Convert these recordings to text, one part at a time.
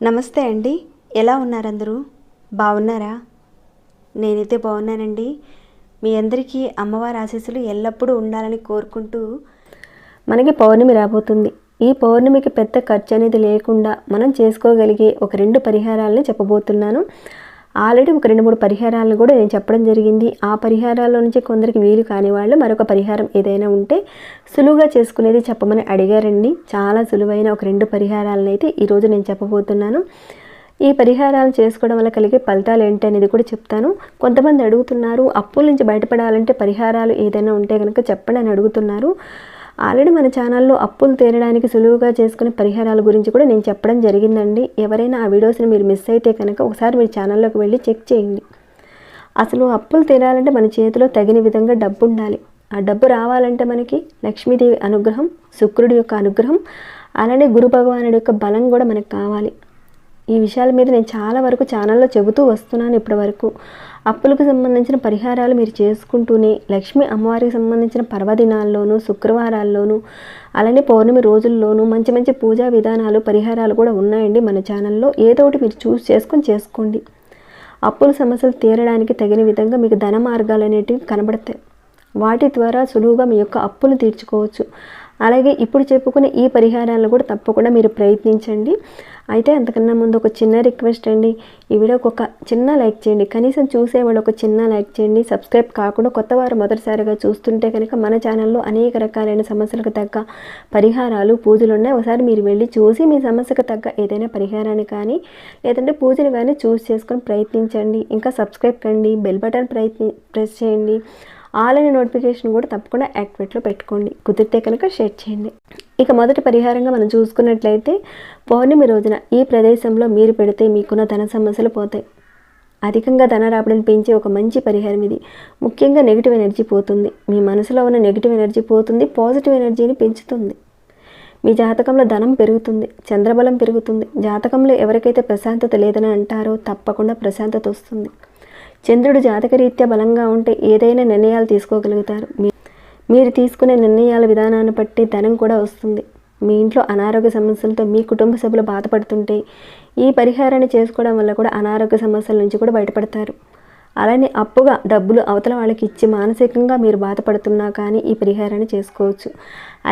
నమస్తే అండి, ఎలా ఉన్నారు అందరూ? బాగున్నారా? నేనైతే బాగున్నానండి. మీ అందరికీ అమ్మవారి ఆశీస్సులు ఎల్లప్పుడూ ఉండాలని కోరుకుంటూ, మనకి పౌర్ణమి రాబోతుంది. ఈ పౌర్ణమికి పెద్ద ఖర్చు అనేది లేకుండా మనం చేసుకోగలిగే ఒక 2 పరిహారాలని చెప్పబోతున్నాను. ఆల్రెడీ ఒక 2-3 పరిహారాలను కూడా నేను చెప్పడం జరిగింది. ఆ పరిహారాల్లో నుంచి కొందరికి వీలు కాని వాళ్ళు మరొక పరిహారం ఏదైనా ఉంటే సులువుగా చేసుకునేది చెప్పమని అడిగారండి. చాలా సులువైన ఒక 2 పరిహారాలను అయితే ఈరోజు నేను చెప్పబోతున్నాను. ఈ పరిహారాలు చేసుకోవడం వల్ల కలిగే ఫలితాలు ఏంటి అనేది కూడా చెప్తాను. కొంతమంది అడుగుతున్నారు, అప్పుల నుంచి బయటపడాలంటే పరిహారాలు ఏదైనా ఉంటే కనుక చెప్పండి అని అడుగుతున్నారు. ఆల్రెడీ మన ఛానల్లో అప్పులు తీరడానికి సులువుగా చేసుకునే పరిహారాల గురించి కూడా నేను చెప్పడం జరిగిందండి. ఎవరైనా ఆ వీడియోస్ని మీరు మిస్ అయితే కనుక ఒకసారి మీరు ఛానల్లోకి వెళ్ళి చెక్ చేయండి. అసలు అప్పులు తీరాలంటే మన చేతిలో తగిన విధంగా డబ్బు ఉండాలి. ఆ డబ్బు రావాలంటే మనకి లక్ష్మీదేవి అనుగ్రహం, శుక్రుడి యొక్క అనుగ్రహం, అలానే గురు భగవానుడి యొక్క బలం కూడా మనకు కావాలి. ఈ విషయాల మీద నేను చాలా వరకు ఛానల్లో చెబుతూ వస్తున్నాను. ఇప్పటి వరకు అప్పులకు సంబంధించిన పరిహారాలు మీరు చేసుకుంటూనే లక్ష్మీ అమ్మవారికి సంబంధించిన పర్వదినాల్లోనూ, శుక్రవారాల్లోనూ, అలానే పౌర్ణమి రోజుల్లోనూ మంచి మంచి పూజా విధానాలు, పరిహారాలు కూడా ఉన్నాయండి మన ఛానల్లో. ఏదో ఒకటి మీరు చేసుకోండి. అప్పుల సమస్యలు తీరడానికి తగిన విధంగా మీకు ధన మార్గాలు అనేటివి కనబడతాయి. వాటి ద్వారా సులువుగా మీ యొక్క అప్పులు తీర్చుకోవచ్చు. అలాగే ఇప్పుడు చెప్పుకునే ఈ పరిహారాలను కూడా తప్పకుండా మీరు ప్రయత్నించండి. అయితే అంతకన్నా ముందు ఒక చిన్న రిక్వెస్ట్ అండి, ఈ వీడియోకి ఒక చిన్న లైక్ చేయండి. కనీసం చూసేవాళ్ళు ఒక చిన్న లైక్ చేయండి. సబ్స్క్రైబ్ కాకుండా కొత్త వారు మొదటిసారిగా చూస్తుంటే కనుక మన ఛానల్లో అనేక రకాలైన సమస్యలకు తగ్గ పరిహారాలు, పూజలు ఉన్నాయి. ఒకసారి మీరు వెళ్ళి చూసి మీ సమస్యకు తగ్గ ఏదైనా పరిహారాన్ని కానీ లేదంటే పూజలు కానీ చేసుకొని ప్రయత్నించండి. ఇంకా సబ్స్క్రైబ్ కండి, బెల్ బటన్ ప్రెస్ చేయండి. ఆల్ అనే నోటిఫికేషన్ కూడా తప్పకుండా యాక్టివేట్లో పెట్టుకోండి. కుదిరితే కనుక షేర్ చేయండి. ఇక మొదటి పరిహారంగా మనం చూసుకున్నట్లయితే పౌర్ణమి రోజున ఈ ప్రదేశంలో మీరు పెడితే మీకున్న ధన సమస్యలు పోతాయి. అధికంగా ధన రాబడిని పెంచే ఒక మంచి పరిహారం ఇది. ముఖ్యంగా నెగిటివ్ ఎనర్జీ పోతుంది. మీ మనసులో ఉన్న నెగిటివ్ ఎనర్జీ పోతుంది, పాజిటివ్ ఎనర్జీని పెంచుతుంది. మీ జాతకంలో ధనం పెరుగుతుంది, చంద్రబలం పెరుగుతుంది. జాతకంలో ఎవరికైతే ప్రశాంతత లేదని అంటారో తప్పకుండా ప్రశాంతత వస్తుంది. చంద్రుడు జాతకరీత్యా బలంగా ఉంటే ఏదైనా నిర్ణయాలు తీసుకోగలుగుతారు. మీరు తీసుకునే నిర్ణయాల విధానాన్ని బట్టి ధనం కూడా వస్తుంది. మీ ఇంట్లో అనారోగ్య సమస్యలతో మీ కుటుంబ సభ్యులు బాధపడుతుంటే ఈ పరిహారాన్ని చేసుకోవడం వల్ల కూడా అనారోగ్య సమస్యల నుంచి కూడా బయటపడతారు. అలానే అప్పుగా డబ్బులు అవతల వాళ్ళకి ఇచ్చి మానసికంగా మీరు బాధపడుతున్నా కానీ ఈ పరిహారాన్ని చేసుకోవచ్చు.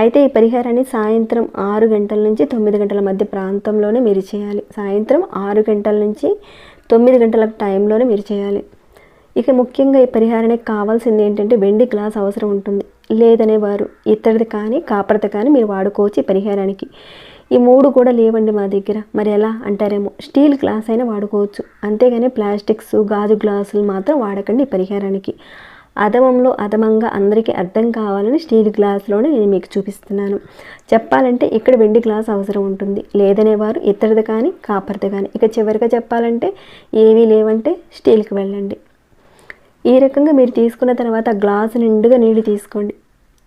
అయితే ఈ పరిహారాన్ని సాయంత్రం 6 గంటల నుంచి 9 గంటల మధ్య ప్రాంతంలోనే మీరు చేయాలి. సాయంత్రం 6 గంటల నుంచి 9 గంటల టైంలోనే మీరు చేయాలి. ఇక ముఖ్యంగా ఈ పరిహారానికి కావాల్సింది ఏంటంటే వెండి గ్లాస్ అవసరం ఉంటుంది. లేదనే వారు ఇత్తడిది కానీ కాపర్ది కానీ మీరు వాడుకోవచ్చు ఈ పరిహారానికి. ఈ 3 కూడా లేవండి మా దగ్గర, మరి ఎలా అంటారేమో, స్టీల్ గ్లాస్ అయినా వాడుకోవచ్చు. అంతేగాని ప్లాస్టిక్స్, గాజు గ్లాసులు మాత్రం వాడకండి ఈ పరిహారానికి. అధమంలో అధమంగా అందరికీ అర్థం కావాలని స్టీల్ గ్లాస్లోనే నేను మీకు చూపిస్తున్నాను. చెప్పాలంటే ఇక్కడ వెండి గ్లాస్ అవసరం ఉంటుంది. లేదనేవారు ఇత్తడిది కానీ కాపర్ది కానీ. ఇక చివరిగా చెప్పాలంటే ఏవీ లేవంటే స్టీల్కి వెళ్ళండి. ఈ రకంగా మీరు తీసుకున్న తర్వాత గ్లాసు నిండుగా నీళ్ళు తీసుకోండి.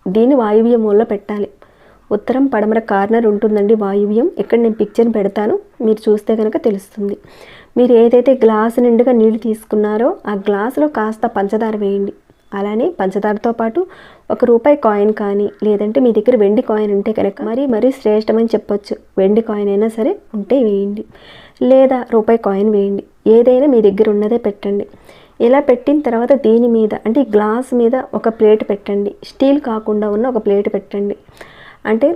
దీన్ని వాయువ్య మూలలో పెట్టాలి. ఉత్తరం పడమర కార్నర్ ఉంటుందండి వాయువ్యం. ఇక్కడ నేను పిక్చర్ పెడతాను, మీరు చూస్తే కనుక తెలుస్తుంది. మీరు ఏదైతే గ్లాసు నిండుగా నీళ్ళు తీసుకున్నారో ఆ గ్లాసులో కాస్త పంచదార వేయండి. అలానే పంచదారతో పాటు ₹1 కాయిన్ కానీ లేదంటే మీ దగ్గర వెండి కాయిన్ ఉంటే కనుక మరీ శ్రేష్టమని చెప్పొచ్చు. వెండి కాయిన్ అయినా సరే ఉంటే వేయండి, లేదా ₹1 కాయిన్ వేయండి. ఏదైనా మీ దగ్గర ఉన్నదే పెట్టండి. ఇలా పెట్టిన తర్వాత దీని మీద అంటే ఈ గ్లాస్ మీద ఒక ప్లేట్ పెట్టండి. స్టీల్ కాకుండా ఉన్న ఒక ప్లేట్ పెట్టండి. అంటే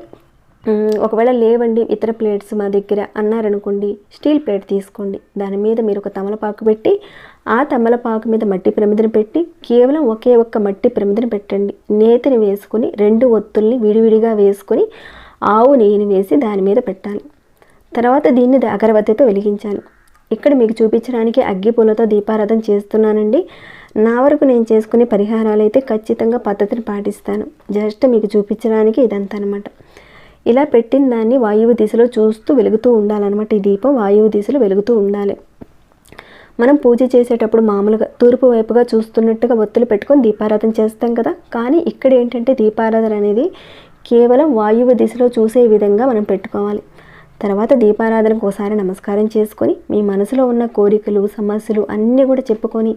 ఒకవేళ లేవండి ఇతర ప్లేట్స్ మా దగ్గర అన్నారనుకోండి, స్టీల్ ప్లేట్ తీసుకోండి. దాని మీద మీరు ఒక తమలపాకు పెట్టి ఆ తమలపాకు మీద మట్టి ప్రమిదను పెట్టి కేవలం ఒకే ఒక్క మట్టి ప్రమిదను పెట్టండి. నేతిని వేసుకొని 2 ఒత్తుల్ని విడివిడిగా వేసుకొని ఆవు నెయ్యిని వేసి దాని మీద పెట్టాలి. తర్వాత దీన్ని అగరబత్తితో వెలిగించాలి. ఇక్కడ మీకు చూపించడానికి అగ్గిపూలతో దీపారాధన చేస్తున్నానండి. నా వరకు నేను చేసుకునే పరిహారాలు అయితే ఖచ్చితంగా పద్ధతిని పాటిస్తాను. జస్ట్ మీకు చూపించడానికి ఇదంతా అనమాట. ఇలా పెట్టిన దాన్ని వాయువు దిశలో చూస్తూ వెలుగుతూ ఉండాలన్నమాట. ఈ దీపం వాయువు దిశలో వెలుగుతూ ఉండాలి. మనం పూజ చేసేటప్పుడు మామూలుగా తూర్పు వైపుగా చూస్తున్నట్టుగా ఒత్తులు పెట్టుకొని దీపారాధన చేస్తాం కదా. కానీ ఇక్కడ ఏంటంటే దీపారాధన అనేది కేవలం వాయువు దిశలో చూసే విధంగా మనం పెట్టుకోవాలి. తర్వాత దీపారాధనకు ఒకసారి నమస్కారం చేసుకొని మీ మనసులో ఉన్న కోరికలు, సమస్యలు అన్నీ కూడా చెప్పుకొని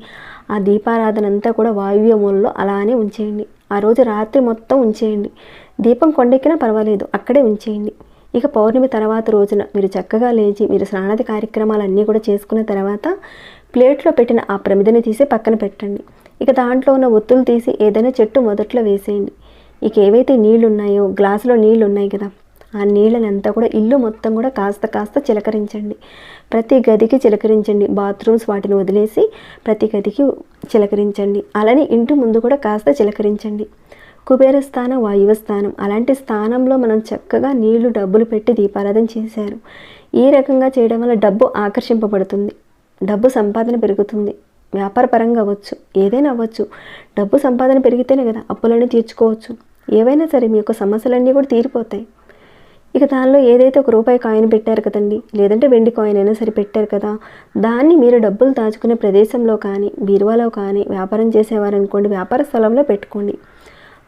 ఆ దీపారాధన అంతా కూడా వాయువ్య మూలలో అలానే ఉంచేయండి. ఆ రోజు రాత్రి మొత్తం ఉంచేయండి. దీపం కొండెక్కినా పర్వాలేదు, అక్కడే ఉంచేయండి. ఇక పౌర్ణమి తర్వాత రోజున మీరు చక్కగా లేచి మీరు స్నానాది కార్యక్రమాలన్నీ కూడా చేసుకున్న తర్వాత ప్లేట్లో పెట్టిన ఆ ప్రమిదని తీసి పక్కన పెట్టండి. ఇక దాంట్లో ఉన్న ఒత్తులు తీసి ఏదైనా చెట్టు మొదట్లో వేసేయండి. ఇక ఏవైతే నీళ్లు ఉన్నాయో, గ్లాసులో నీళ్లు ఉన్నాయి కదా, ఆ నీళ్ళనంతా కూడా ఇల్లు మొత్తం కూడా కాస్త కాస్త చిలకరించండి. ప్రతి గదికి చిలకరించండి. బాత్రూమ్స్ వాటిని వదిలేసి ప్రతి గదికి చిలకరించండి. అలానే ఇంటి ముందు కూడా కాస్త చిలకరించండి. కుబేర స్థానం, వాయువ స్థానం, అలాంటి స్థానంలో మనం చక్కగా నీళ్లు, డబ్బులు పెట్టి దీపారాధన చేశారు. ఈ రకంగా చేయడం వల్ల డబ్బు ఆకర్షింపబడుతుంది, డబ్బు సంపాదన పెరుగుతుంది. వ్యాపార పరంగా అవ్వచ్చు, ఏదైనా అవ్వచ్చు. డబ్బు సంపాదన పెరిగితేనే కదా అప్పులన్నీ తీర్చుకోవచ్చు. ఏవైనా సరే మీ యొక్క సమస్యలన్నీ కూడా తీరిపోతాయి. ఇక దానిలో ఏదైతే ₹1 కాయిన్ పెట్టారు కదండి, లేదంటే వెండి కాయిన్ అయినా సరే పెట్టారు కదా, దాన్ని మీరు డబ్బులు దాచుకునే ప్రదేశంలో కానీ, బీరువాలో కానీ, వ్యాపారం చేసేవారనుకోండి వ్యాపార స్థలంలో పెట్టుకోండి.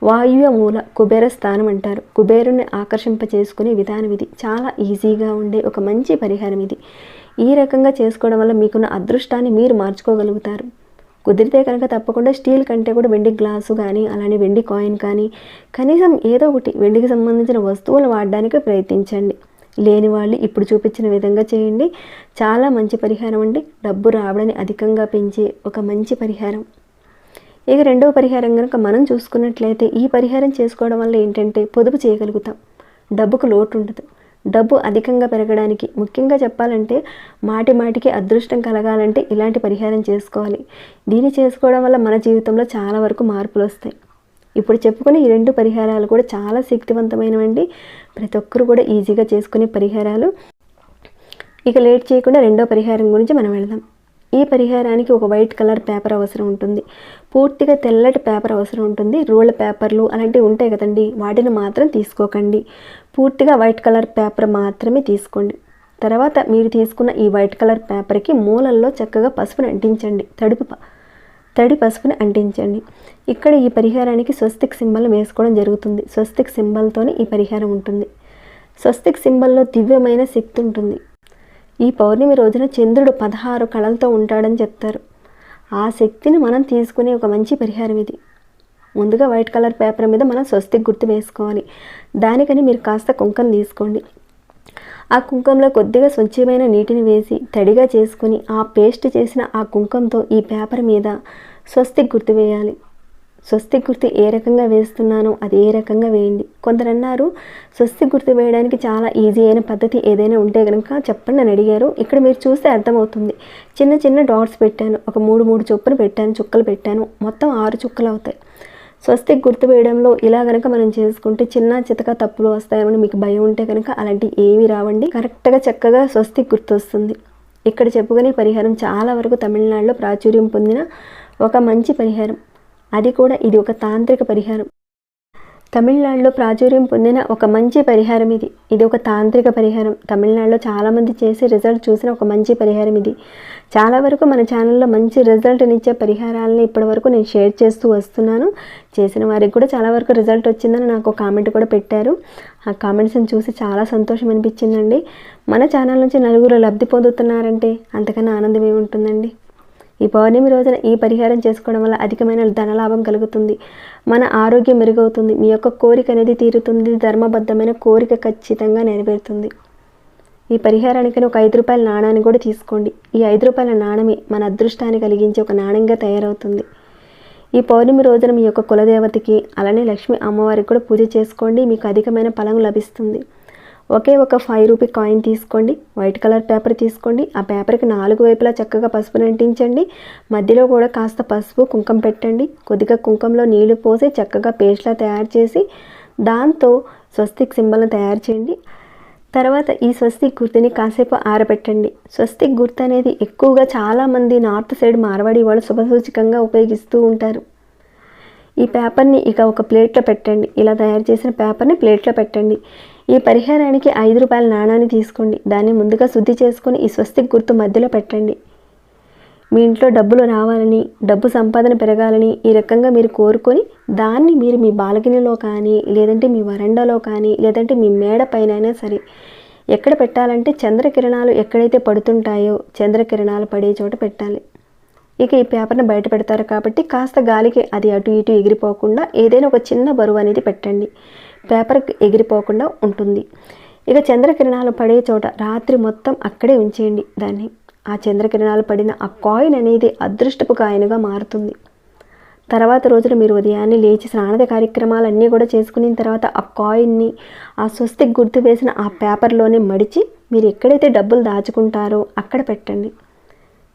వాయువ్య మూల కుబేర స్థానం అంటారు. కుబేరుని ఆకర్షింప చేసుకునే విధానం ఇది. చాలా ఈజీగా ఉండే ఒక మంచి పరిహారం ఇది. ఈ రకంగా చేసుకోవడం వల్ల మీకున్న అదృష్టాన్ని మీరు మార్చుకోగలుగుతారు. కుదిరితే కనుక తప్పకుండా స్టీల్ కంటే కూడా వెండి గ్లాసు కానీ, అలానే వెండి కాయిన్ కానీ, కనీసం ఏదో ఒకటి వెండికి సంబంధించిన వస్తువులు వాడడానికి ప్రయత్నించండి. లేని వాళ్ళు ఇప్పుడు చూపించిన విధంగా చేయండి. చాలా మంచి పరిహారం అండి. డబ్బు రావడాన్ని అధికంగా పెంచే ఒక మంచి పరిహారం. ఇక రెండవ పరిహారం కనుక మనం చూసుకున్నట్లయితే, ఈ పరిహారం చేసుకోవడం వల్ల ఏంటంటే పొదుపు చేయగలుగుతాం. డబ్బుకు లోటు ఉండదు. డబ్బు అధికంగా పెరగడానికి, ముఖ్యంగా చెప్పాలంటే మాటి మాటికి అదృష్టం కలగాలంటే ఇలాంటి పరిహారం చేసుకోవాలి. దీన్ని చేసుకోవడం వల్ల మన జీవితంలో చాలా వరకు మార్పులు వస్తాయి. ఇప్పుడు చెప్పుకునే ఈ 2 పరిహారాలు కూడా చాలా శక్తివంతమైనవండి. ప్రతి ఒక్కరు కూడా ఈజీగా చేసుకునే పరిహారాలు. ఇక లేట్ చేయకుండా రెండో పరిహారం గురించి మనం వెళదాం. ఈ పరిహారానికి ఒక వైట్ కలర్ పేపర్ అవసరం ఉంటుంది. పూర్తిగా తెల్లటి పేపర్ అవసరం ఉంటుంది. రూళ్ళ పేపర్లు అలాంటివి ఉంటాయి కదండి, వాటిని మాత్రం తీసుకోకండి. పూర్తిగా వైట్ కలర్ పేపర్ మాత్రమే తీసుకోండి. తర్వాత మీరు తీసుకున్న ఈ వైట్ కలర్ పేపర్కి మూలల్లో చక్కగా పసుపుని అంటించండి. తడి పసుపుని అంటించండి. ఇక్కడ ఈ పరిహారానికి స్వస్తిక్ సింబల్ వేసుకోవడం జరుగుతుంది. స్వస్తిక్ సింబల్తోనే ఈ పరిహారం ఉంటుంది. స్వస్తిక్ సింబల్లో దివ్యమైన శక్తి ఉంటుంది. ఈ పౌర్ణమి రోజున చంద్రుడు 16 కళలతో ఉంటాడని చెప్తారు. ఆ శక్తిని మనం తీసుకునే ఒక మంచి పరిహారం ఇది. ముందుగా వైట్ కలర్ పేపర్ మీద మనం స్వస్తిక్ గుర్తు వేసుకోవాలి. దానికని మీరు కాస్త కుంకం తీసుకోండి. ఆ కుంకంలో కొద్దిగా స్వచ్ఛమైన నీటిని వేసి తడిగా చేసుకుని ఆ పేస్ట్ చేసిన ఆ కుంకంతో ఈ పేపర్ మీద స్వస్తిక్ గుర్తు వేయాలి. స్వస్తిక్ గుర్తు ఏ రకంగా వేస్తున్నానో అది ఏ రకంగా వేయండి. కొందరు అన్నారు స్వస్తిక్ గుర్తు వేయడానికి చాలా ఈజీ అయిన పద్ధతి ఏదైనా ఉంటే కనుక చెప్పండి అని అడిగారు. ఇక్కడ మీరు చూస్తే అర్థమవుతుంది. చిన్న చిన్న డాట్స్ పెట్టాను, ఒక 3 చొప్పున పెట్టాను, చుక్కలు పెట్టాను, మొత్తం 6 చుక్కలు అవుతాయి. స్వస్తిక్ గుర్తు వేయడంలో ఇలా కనుక మనం చేసుకుంటే చిన్న చితక తప్పులు వస్తాయని మీకు భయం ఉంటే కనుక అలాంటివి ఏమీ రావండి. కరెక్ట్గా చక్కగా స్వస్తిక్ గుర్తు వస్తుంది. ఇక్కడ చెప్పుకునే పరిహారం చాలా వరకు తమిళనాడులో ప్రాచుర్యం పొందిన ఒక మంచి పరిహారం. అది కూడా ఇది ఒక తాంత్రిక పరిహారం. తమిళనాడులో ప్రాచుర్యం పొందిన ఒక మంచి పరిహారం ఇది. ఇది ఒక తాంత్రిక పరిహారం. తమిళనాడులో చాలామంది చేసి రిజల్ట్ చూసిన ఒక మంచి పరిహారం ఇది. చాలా వరకు మన ఛానల్లో మంచి రిజల్ట్నిచ్చే పరిహారాలని ఇప్పటివరకు నేను షేర్ చేస్తూ వస్తున్నాను. చేసిన వారికి కూడా చాలా వరకు రిజల్ట్ వచ్చిందని నాకు కామెంట్ కూడా పెట్టారు. ఆ కామెంట్స్ని చూసి చాలా సంతోషం అనిపించిందండి. మన ఛానల్ నుంచి నలుగురు లబ్ధి పొందుతున్నారంటే అంతకన్నా ఆనందం ఏముంటుందండి. ఈ పౌర్ణమి రోజున ఈ పరిహారం చేసుకోవడం వల్ల అధికమైన ధనలాభం కలుగుతుంది. మన ఆరోగ్యం మెరుగవుతుంది. మీ యొక్క కోరిక అనేది తీరుతుంది. ధర్మబద్ధమైన కోరిక ఖచ్చితంగా నెరవేరుతుంది. ఈ పరిహారానికి ఒక ₹5 నాణాన్ని కూడా తీసుకోండి. ఈ ₹5 నాణమే మన అదృష్టాన్ని కలిగించే ఒక నాణ్యంగా తయారవుతుంది. ఈ పౌర్ణమి రోజున మీ యొక్క కులదేవతకి అలానే లక్ష్మీ అమ్మవారికి కూడా పూజ చేసుకోండి. మీకు అధికమైన ఫలం లభిస్తుంది. ఒకే ఒక ₹5 కాయిన్ తీసుకోండి. వైట్ కలర్ పేపర్ తీసుకోండి. ఆ పేపర్కి 4 వైపులా చక్కగా పసుపుని అంటించండి. మధ్యలో కూడా కాస్త పసుపు కుంకం పెట్టండి. కొద్దిగా కుంకంలో నీళ్లు పోసి చక్కగా పేస్ట్లా తయారు చేసి దాంతో స్వస్తిక్ సింబల్ని తయారు చేయండి. తర్వాత ఈ స్వస్తిక్ గుర్తుని కాసేపు ఆరబెట్టండి. స్వస్తిక్ గుర్తు అనేది ఎక్కువగా చాలామంది నార్త్ సైడ్ మార్వాడి వాళ్ళు శుభసూచకంగా ఉపయోగిస్తూ ఉంటారు. ఈ పేపర్ని ఇక ఒక ప్లేట్లో పెట్టండి. ఇలా తయారు చేసిన పేపర్ని ప్లేట్లో పెట్టండి. ఈ పరిహారానికి ₹5 నాణాన్ని తీసుకోండి. దాన్ని ముందుగా శుద్ధి చేసుకొని ఈ స్వస్తిక్ గుర్తు మధ్యలో పెట్టండి. మీ ఇంట్లో డబ్బులు రావాలని, డబ్బు సంపాదన పెరగాలని ఈ రకంగా మీరు కోరుకొని దాన్ని మీరు మీ బాల్కనీలో కానీ, లేదంటే మీ వరండాలో కానీ, లేదంటే మీ మేడ పైన అయినా సరే ఎక్కడ పెట్టాలంటే చంద్రకిరణాలు ఎక్కడైతే పడుతుంటాయో చంద్రకిరణాలు పడే చోట పెట్టాలి. ఇక ఈ పేపర్ని బయట పెడతారు కాబట్టి కాస్త గాలికి అది అటు ఇటు ఎగిరిపోకుండా ఏదైనా ఒక చిన్న బరువు అనేది పెట్టండి, పేపర్ ఎగిరిపోకుండా ఉంటుంది. ఇక చంద్రకిరణాలు పడే చోట రాత్రి మొత్తం అక్కడే ఉంచేయండి దాన్ని. ఆ చంద్రకిరణాలు పడిన ఆ కాయిన్ అనేది అదృష్టపు కాయిన్గా మారుతుంది. తర్వాత రోజున మీరు ఉదయాన్నే లేచి స్నానద కార్యక్రమాలన్నీ కూడా చేసుకున్న తర్వాత ఆ కాయిన్ని ఆ స్వస్తిక్ గుర్తు వేసిన ఆ పేపర్లోనే మడిచి మీరు ఎక్కడైతే డబ్బులు దాచుకుంటారో అక్కడ పెట్టండి.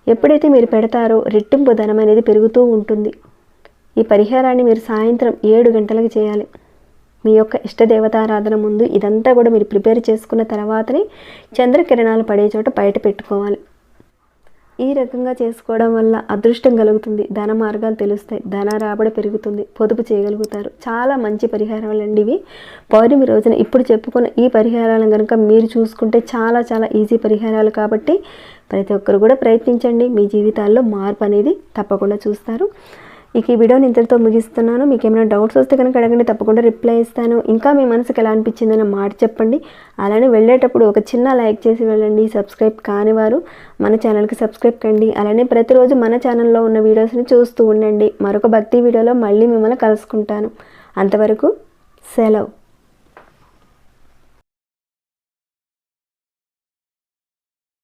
ఎప్పుడైతే మీరు పెడతారో రెట్టింపు ధనం అనేది పెరుగుతూ ఉంటుంది. ఈ పరిహారాన్ని మీరు సాయంత్రం 7 గంటలకు చేయాలి. మీ యొక్క ఇష్టదేవతారాధన ముందు ఇదంతా కూడా మీరు ప్రిపేర్ చేసుకున్న తర్వాతనే చంద్రకిరణాలు పడే చోట బయట పెట్టుకోవాలి. ఈ రకంగా చేసుకోవడం వల్ల అదృష్టం కలుగుతుంది, ధన మార్గాలు తెలుస్తాయి, ధన రాబడి పెరుగుతుంది, పొదుపు చేయగలుగుతారు. చాలా మంచి పరిహారాలండి ఇవి. పౌర్ణమి రోజున ఇప్పుడు చెప్పుకున్న ఈ పరిహారాలను కనుక మీరు చూసుకుంటే చాలా చాలా ఈజీ పరిహారాలు కాబట్టి ప్రతి ఒక్కరు కూడా ప్రయత్నించండి. మీ జీవితాల్లో మార్పు అనేది తప్పకుండా చూస్తారు. ఇక ఈ వీడియోని ఇంతటితో ముగిస్తున్నాను. మీకు ఏమైనా డౌట్స్ వస్తే కనుక అడగండి, తప్పకుండా రిప్లై ఇస్తాను. ఇంకా మీ మనసుకు ఎలా అనిపించిందని మాట చెప్పండి. అలానే వెళ్ళేటప్పుడు ఒక చిన్న లైక్ చేసి వెళ్ళండి. సబ్స్క్రైబ్ కానివారు మన ఛానల్కి సబ్స్క్రైబ్ కండి. అలానే ప్రతిరోజు మన ఛానల్లో ఉన్న వీడియోస్ని చూస్తూ ఉండండి. మరొక భక్తి వీడియోలో మళ్ళీ మిమ్మల్ని కలుసుకుంటాను. అంతవరకు సెలవు.